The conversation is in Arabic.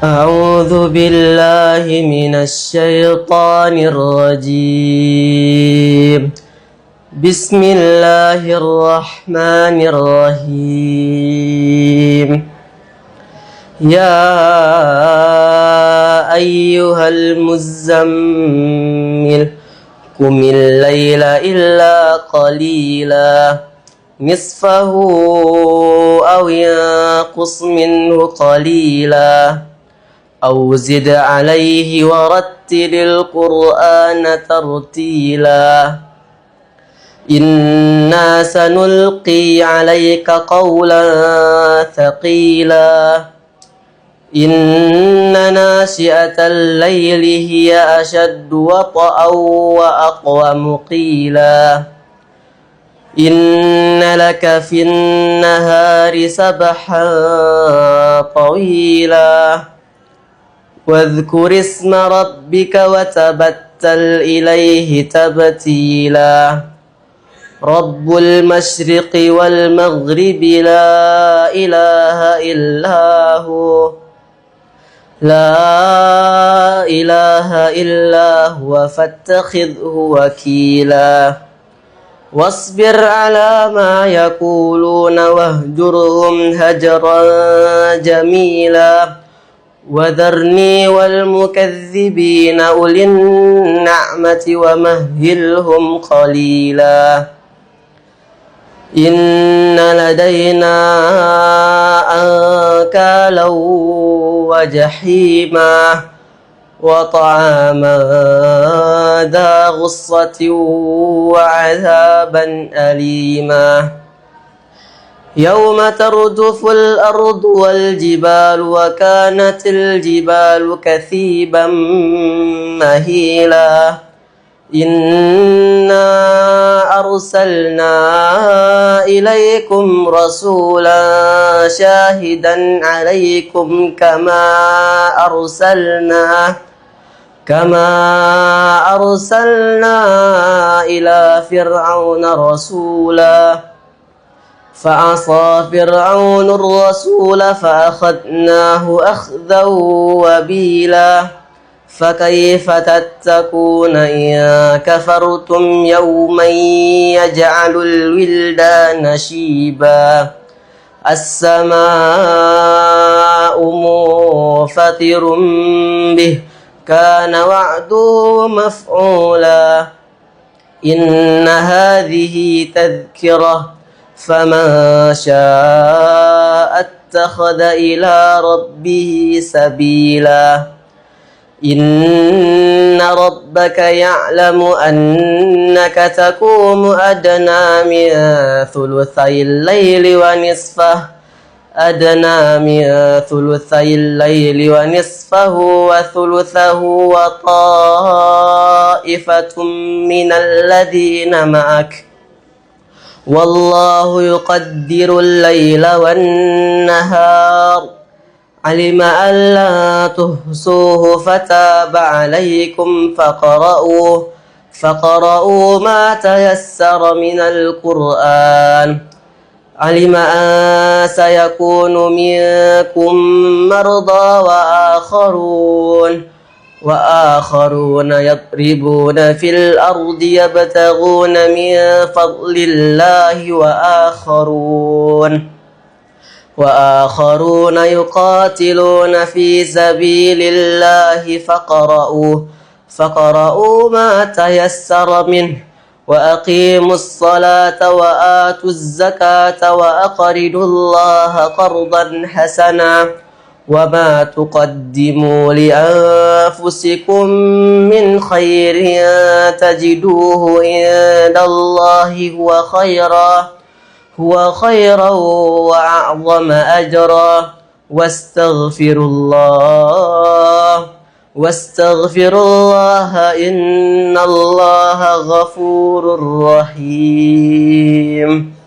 أعوذ بالله من الشيطان الرجيم. بسم الله الرحمن الرحيم. يا أيها المزمل قم الليل إلا قليلا نصفه أو ينقص منه قليلا أو زد عليه ورتل القرآن ترتيلا إنا سنلقي عليك قولا ثقيلا إن ناشئة الليل هي أشد وطئا وأقوم قيلا إن لك في النهار سبحا طويلا واذكر اسم ربك وتبتل إليه تبتيلا رب المشرق والمغرب لا إله إلا هو لا إله إلا هو فاتخذه وكيلا واصبر على ما يقولون واهجرهم هجرا جميلا وذرني والمكذبين أولي النعمة ومهلهم قليلا إن لدينا أنكالا وجحيما وطعاما ذا غصة وعذابا أليما يوم ترجف الأرض والجبال وكانت الجبال كثيبا مهيلا إنا أرسلنا إليكم رسولا شاهدا عليكم كما أرسلنا إلى فرعون رسولا فعصى فرعون الرسول فأخذناه أخذا وبيلا فكيف تتقون إن كفرتم يوما يجعل الولدان شيبا السماء منفطر به كان وعده مفعولا إن هذه تذكرة فمن شاء اتخذ إلى ربه سبيلا إن ربك يعلم أنك تقوم أدنى من ثلثي الليل ونصفه وثلثه وطائفة من الذين معك والله يقدر الليل والنهار علم أن لا تحصوه فتاب عليكم فقرؤوا ما تيسر من القرآن علم أن سيكون منكم مرضى وآخرون يضربون في الأرض يبتغون من فضل الله وآخرون يقاتلون في سبيل الله فقرؤوا ما تيسر منه وأقيموا الصلاة وآتوا الزكاة وأقرضوا الله قرضا حسنا وما تقدموا لأنفسكم من خير تجدوه عند الله هو خيرا وأعظم أجرا واستغفر الله إن الله غفور رحيم.